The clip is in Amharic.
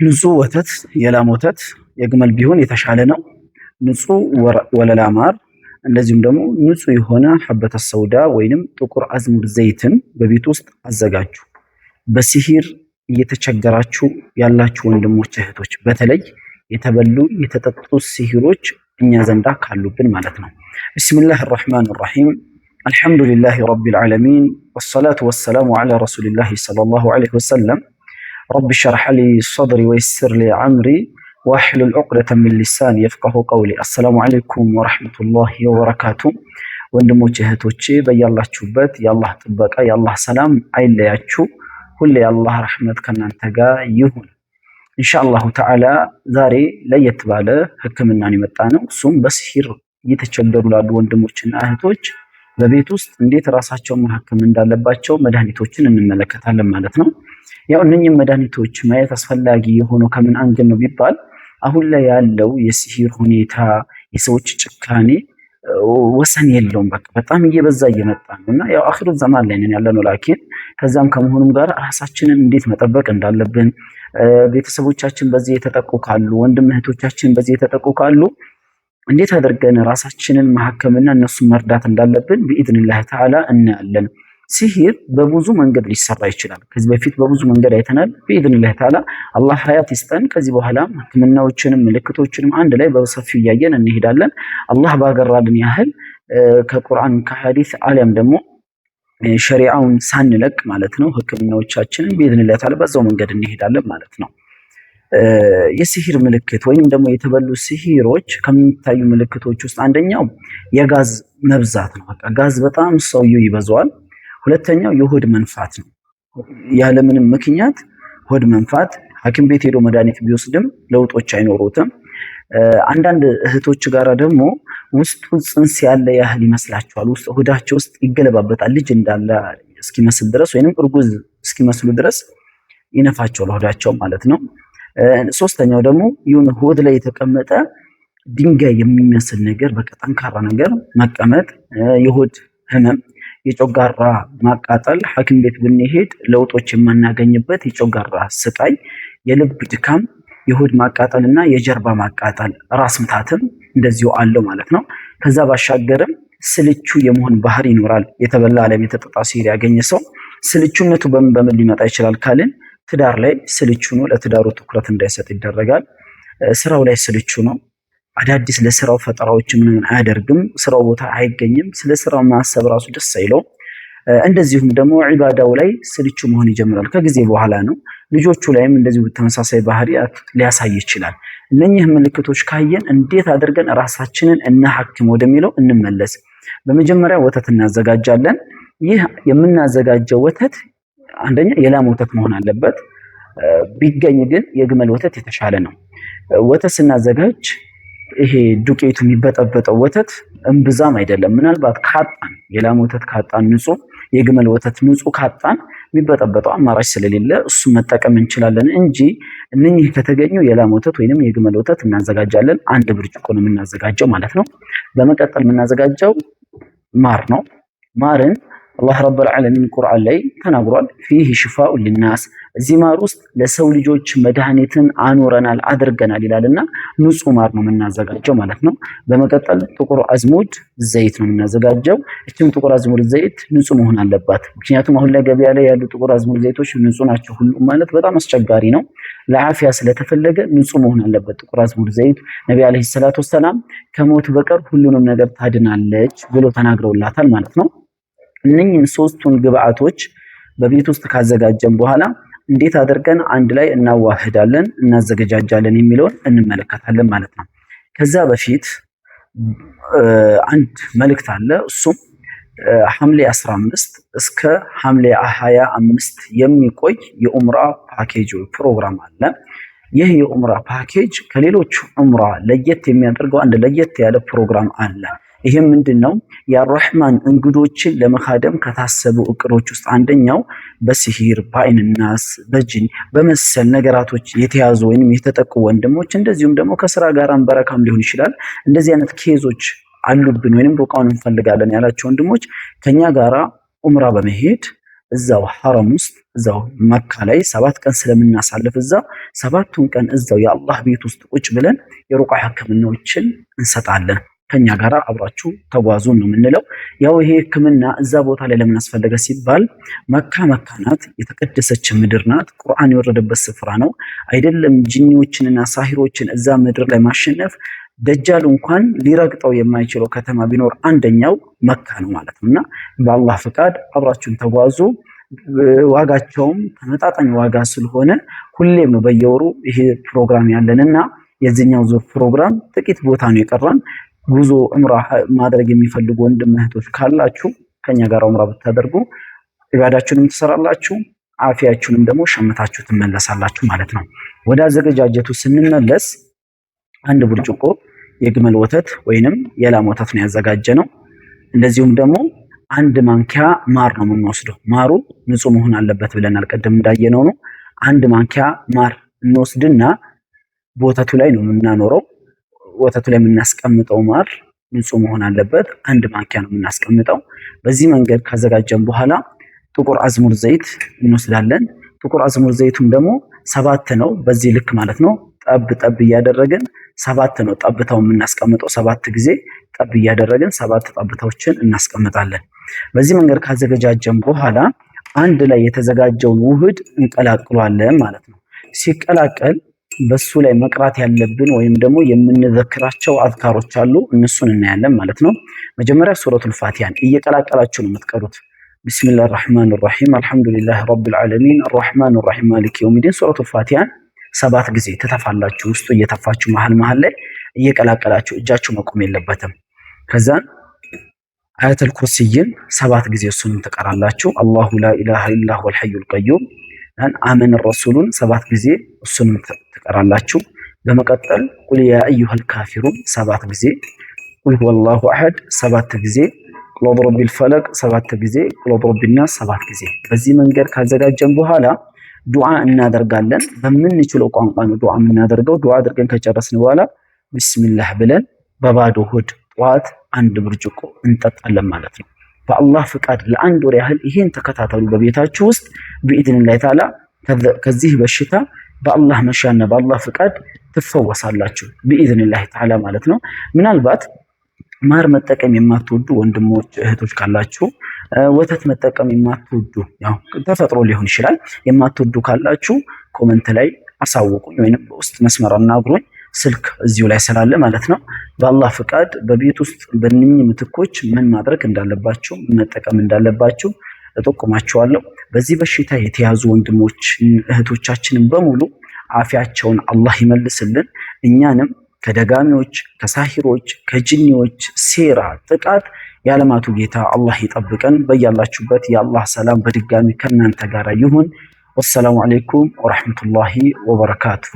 ንጹህ ወተት የላም ወተት የግመል ቢሆን የተሻለ ነው። ንጹህ ወለላ ማር እንደዚሁም ደግሞ ንጹህ የሆነ ሐበተ ሰውዳ ወይንም ጥቁር አዝሙድ ዘይትን በቤት ውስጥ አዘጋጁ። በሲሂር እየተቸገራችሁ ያላችሁ ወንድሞች እህቶች፣ በተለይ የተበሉ የተጠጡ ሲሂሮች እኛ ዘንዳ ካሉብን ማለት ነው። ቢስሚላህ አርረሕማን አርረሒም አልሐምዱሊላህ ረቢል ዓለሚን ወሰላቱ ወሰላሙ ዐላ ረሱሊላህ ሰለላሁ ዐለይሂ ወሰለም ረቢ ሽረሕ ሊ ሰድሪ ወየሲር ሊ ዐምሪ ወአሕሉል ዑቅደተ ሚን ሊሳኒ የፍቀሁ ቀውሊ። አሰላሙ ዐለይኩም ወረሕመቱላሂ ወበረካቱ። ወንድሞች እህቶቼ በያላችሁበት የአላህ ጥበቃ የአላህ ሰላም አይለያችሁ። ሁሌ የአላህ ረሕመት ከእናንተ ጋር ይሁን። ኢንሻአላሁ ተዓላ ዛሬ ለየት ባለ ህክምናን የመጣ ነው። እሱም በሲሂር እየተቸገሩ ላሉ ወንድሞችና እህቶች በቤት ውስጥ እንዴት ራሳቸውን ማከም እንዳለባቸው መድኃኒቶችን እንመለከታለን ማለት ነው። ያው እነኚህ መድኃኒቶች ማየት አስፈላጊ የሆነው ከምን አንግል ነው ቢባል አሁን ላይ ያለው የሲሂር ሁኔታ የሰዎች ጭካኔ ወሰን የለውም። በቃ በጣም እየበዛ እየመጣ ነውና ያው አኺሩ ዘማን ላይ ነን ያለነው። ላኪን ከዛም ከመሆኑም ጋር ራሳችንን እንዴት መጠበቅ እንዳለብን ቤተሰቦቻችን በዚህ የተጠቁ ካሉ ወንድም እህቶቻችን በዚህ የተጠቁ ካሉ እንዴት አድርገን ራሳችንን ማከምና እነሱን መርዳት እንዳለብን በኢዝኒላህ ተዓላ እናያለን። ሲሂር በብዙ መንገድ ሊሰራ ይችላል። ከዚህ በፊት በብዙ መንገድ አይተናል። በኢዝኒላህ ተዓላ አላህ ሀያት ይስጠን። ከዚህ በኋላ ህክምናዎችንም ምልክቶችንም አንድ ላይ በሰፊው እያየን እንሄዳለን። አላህ ባገራልን ያህል ከቁርአን ከሐዲስ አሊያም ደግሞ ሸሪዓውን ሳንለቅ ማለት ነው ህክምናዎቻችንን በኢዝኒላህ ተዓላ በዛው መንገድ እንሄዳለን ማለት ነው። የሲሂር ምልክት ወይንም ደግሞ የተበሉ ሲሂሮች ከሚታዩ ምልክቶች ውስጥ አንደኛው የጋዝ መብዛት ነው። በቃ ጋዝ በጣም ሰውየው ይበዛዋል። ሁለተኛው የሆድ መንፋት ነው። ያለምንም ምክንያት ሆድ መንፋት፣ ሐኪም ቤት ሄዶ መድኃኒት ቢወስድም ለውጦች አይኖሩትም። አንዳንድ እህቶች ጋራ ደግሞ ውስጡ ጽንስ ያለ ያህል ይመስላቸዋል። ውስጥ ሆዳቸው ውስጥ ይገለባበጣል። ልጅ እንዳለ እስኪመስል ድረስ ወይንም እርጉዝ እስኪመስሉ ድረስ ይነፋቸዋል ሆዳቸው ማለት ነው። ሶስተኛው ደግሞ የሆነ ሆድ ላይ የተቀመጠ ድንጋይ የሚመስል ነገር በቃ ጠንካራ ነገር መቀመጥ፣ የሆድ ህመም፣ የጮጋራ ማቃጠል፣ ሐኪም ቤት ብንሄድ ለውጦች የማናገኝበት የጮጋራ ስቃይ፣ የልብ ድካም፣ የሆድ ማቃጠልና የጀርባ ማቃጠል፣ ራስ ምታትም እንደዚሁ አለው ማለት ነው። ከዛ ባሻገርም ስልቹ የመሆን ባህሪ ይኖራል። የተበላ አለም የተጠጣ ሲሂር ያገኘ ሰው ስልቹነቱ በምን ሊመጣ ይችላል ካልን ትዳር ላይ ስልቹ ነው። ለትዳሩ ትኩረት እንዳይሰጥ ይደረጋል። ስራው ላይ ስልቹ ነው። አዳዲስ ለስራው ፈጠራዎች ምን አያደርግም። ስራው ቦታ አይገኝም። ስለ ስራው ማሰብ ራሱ ደስ አይለው። እንደዚሁም ደግሞ ዒባዳው ላይ ስልቹ መሆን ይጀምራል። ከጊዜ በኋላ ነው። ልጆቹ ላይም እንደዚሁ ተመሳሳይ ባህሪያት ሊያሳይ ይችላል። እነኚህ ምልክቶች ካየን እንዴት አድርገን ራሳችንን እናሐክም ወደሚለው እንመለስ። በመጀመሪያ ወተት እናዘጋጃለን። ይህ የምናዘጋጀው ወተት አንደኛ የላም ወተት መሆን አለበት። ቢገኝ ግን የግመል ወተት የተሻለ ነው። ወተት ስናዘጋጅ ይሄ ዱቄቱ የሚበጠበጠው ወተት እምብዛም አይደለም። ምናልባት ካጣን የላም ወተት ካጣን ንጹህ፣ የግመል ወተት ንጹህ ካጣን የሚበጠበጠው አማራጭ ስለሌለ እሱ መጠቀም እንችላለን እንጂ እነኚህ ከተገኙ የላም ወተት ወይንም የግመል ወተት እናዘጋጃለን። አንድ ብርጭቆ ነው የምናዘጋጀው ማለት ነው። በመቀጠል የምናዘጋጀው ማር ነው። ማርን አላህ ረብል ዓለሚን ቁርአን ላይ ተናግሯል። ፊህ ሽፋኡ ሊናስ፣ እዚህ ማር ውስጥ ለሰው ልጆች መድኃኒትን አኑረናል አድርገናል ይላልና ንጹህ ማር ነው የምናዘጋጀው ማለት ነው። በመቀጠል ጥቁር አዝሙድ ዘይት ነው የምናዘጋጀው። እችም ጥቁር አዝሙድ ዘይት ንጹህ መሆን አለባት። ምክንያቱም አሁን ላይ ገበያ ላይ ያሉ ጥቁር አዝሙድ ዘይቶች ንጹህ ናቸው ሁሉም ማለት በጣም አስቸጋሪ ነው። ለዓፊያ ስለተፈለገ ንጹህ መሆን አለበት ጥቁር አዝሙድ ዘይት። ነቢ አለይሂ ሰላቱ ወሰላም ከሞት በቀር ሁሉንም ነገር ታድናለች ብሎ ተናግረውላታል ማለት ነው። እነኚህን ሶስቱን ግብአቶች በቤት ውስጥ ካዘጋጀን በኋላ እንዴት አድርገን አንድ ላይ እናዋህዳለን እናዘገጃጃለን የሚለውን እንመለከታለን ማለት ነው። ከዛ በፊት አንድ መልእክት አለ። እሱም ሐምሌ 15 እስከ ሐምሌ 25 የሚቆይ የኡምራ ፓኬጅ ፕሮግራም አለ። ይህ የኡምራ ፓኬጅ ከሌሎች ኡምራ ለየት የሚያደርገው አንድ ለየት ያለ ፕሮግራም አለ። ይሄም ምንድነው? የአርህማን እንግዶችን ለመካደም ከታሰቡ እቅዶች ውስጥ አንደኛው በሲሂር በአይንናስ በጅን በመሰል ነገራቶች የተያዙ ወይንም የተጠቁ ወንድሞች እንደዚሁም ደግሞ ከስራ ጋራም በረካም ሊሆን ይችላል እንደዚህ አይነት ኬዞች አሉብን ወይንም ሩቃውን እንፈልጋለን ያላቸው ወንድሞች ከኛ ጋራ ኡምራ በመሄድ እዛው ሐረም ውስጥ እዛው መካ ላይ 7 ቀን ስለምናሳልፍ እዛ 7ቱን ቀን እዛው የአላህ ቤት ውስጥ ቁጭ ብለን የሩቃ ህክምናዎችን እንሰጣለን። ከኛ ጋር አብራችሁ ተጓዙ ነው የምንለው። ያው ይሄ ህክምና እዛ ቦታ ላይ ለምን አስፈለገ ሲባል መካ ናት፣ የተቀደሰች ምድር ናት፣ ቁርአን የወረደበት ስፍራ ነው። አይደለም ጂኒዎችንና ሳሂሮችን እዛ ምድር ላይ ማሸነፍ ደጃል እንኳን ሊረግጠው የማይችለው ከተማ ቢኖር አንደኛው መካ ነው ማለት ነው። እና በአላህ ፍቃድ አብራችሁን ተጓዙ። ዋጋቸውም ተመጣጣኝ ዋጋ ስለሆነ ሁሌም ነው በየወሩ ይሄ ፕሮግራም ያለንና የዚህኛው ዙር ፕሮግራም ጥቂት ቦታ ነው የቀረን። ጉዞ ዑምራ ማድረግ የሚፈልጉ ወንድም እህቶች ካላችሁ ከኛ ጋር ዑምራ ብታደርጉ ኢባዳችሁንም ትሰራላችሁ፣ አፊያችሁንም ደግሞ ሸምታችሁ ትመለሳላችሁ ማለት ነው። ወደ አዘገጃጀቱ ስንመለስ አንድ ብርጭቆ የግመል ወተት ወይንም የላም ወተት ነው ያዘጋጀነው። እንደዚሁም ደግሞ አንድ ማንኪያ ማር ነው የምንወስደው። ማሩ ንጹህ መሆን አለበት ብለናል፣ ቀደም እንዳየነው ነው። አንድ ማንኪያ ማር እንወስድና በወተቱ ላይ ነው የምናኖረው። ወተቱ ላይ የምናስቀምጠው ማር ንጹህ መሆን አለበት። አንድ ማንኪያ ነው የምናስቀምጠው። በዚህ መንገድ ካዘጋጀን በኋላ ጥቁር አዝሙድ ዘይት እንወስዳለን። ጥቁር አዝሙድ ዘይቱም ደግሞ 7 ነው፣ በዚህ ልክ ማለት ነው። ጠብ ጠብ እያደረግን 7 ነው ጠብታው የምናስቀምጠው። 7 ጊዜ ጠብ እያደረግን 7 ጠብታዎችን እናስቀምጣለን። በዚህ መንገድ ካዘገጃጀን በኋላ አንድ ላይ የተዘጋጀውን ውህድ እንቀላቅሏለን ማለት ነው። ሲቀላቀል በሱ ላይ መቅራት ያለብን ወይም ደግሞ የምንዘክራቸው አዝካሮች አሉ፣ እነሱን እናያለን ማለት ነው። መጀመሪያ ሱረቱል ፋቲሃን እየቀላቀላችሁ ነው የምትቀሩት። ቢስሚላህ ራህማን ራሂም አልሐምዱሊላህ ረብል ዓለሚን አርራህማን ራሂም ማሊክ የውሚዲን። ሱረቱል ፋቲሃን 7 ጊዜ ትተፋላችሁ። ውስጡ እየተፋችሁ መሃል ላይ እየቀላቀላችሁ እጃችሁ መቆም የለበትም። ከዛን አያተል ኩርሲይን 7 ጊዜ እሱንም ትቀራላችሁ። አላሁ ላ ኢላሃ ኢላ ሁወል ሐዩል ቀዩም። አመነ ረሱሉን 7 ጊዜ እሱንም ትቀራላችሁ። በመቀጠል ቁል ያ አዩሃል ካፊሩን 7 ጊዜ፣ ቁል ሁወላሁ አሐድ 7 ጊዜ፣ ቁል አዑዙ ቢረቢል ፈለቅ 7 ጊዜ፣ ቁል አዑዙ ቢረቢናስ 7 ጊዜ። በዚህ መንገድ ካዘጋጀን በኋላ ዱዓ እናደርጋለን። በምንችለው ቋንቋ ነው ዱዓ የምናደርገው። ዱዓ አድርገን ከጨረስን በኋላ ቢስሚላህ ብለን በባዶ ሆድ ጠዋት 1 ብርጭቆ እንጠጣለን ማለት ነው። በአላህ ፍቃድ ለ1 ወር ያህል ይሄን ተከታተሉ በቤታችሁ ውስጥ በኢድኒላህ ተዓላ። ከዚህ በሽታ በአላህ መሻና በአላህ ፍቃድ ትፈወሳላችሁ በኢድኒላህ ተዓላ ማለት ነው። ምናልባት ማር መጠቀም የማትወዱ ወንድሞች እህቶች ካላችሁ፣ ወተት መጠቀም የማትወዱ ያው ተፈጥሮ ሊሆን ይችላል የማትወዱ ካላችሁ ኮመንት ላይ አሳውቁኝ ወይንም በውስጥ መስመር አናግሩኝ። ስልክ እዚሁ ላይ ስላለ ማለት ነው። በአላህ ፍቃድ በቤት ውስጥ በእነኚህ ምትኮች ምን ማድረግ እንዳለባችሁ መጠቀም እንዳለባችሁ እጠቁማችኋለሁ። በዚህ በሽታ የተያዙ ወንድሞች እህቶቻችንን በሙሉ አፊያቸውን አላህ ይመልስልን። እኛንም ከደጋሚዎች፣ ከሳሂሮች፣ ከጅኒዎች ሴራ፣ ጥቃት የዓለማቱ ጌታ አላህ ይጠብቀን። በያላችሁበት የአላህ ሰላም በድጋሚ ከእናንተ ጋር ይሁን። ወሰላሙ አለይኩም ወራህመቱላሂ ወበረካቱሁ።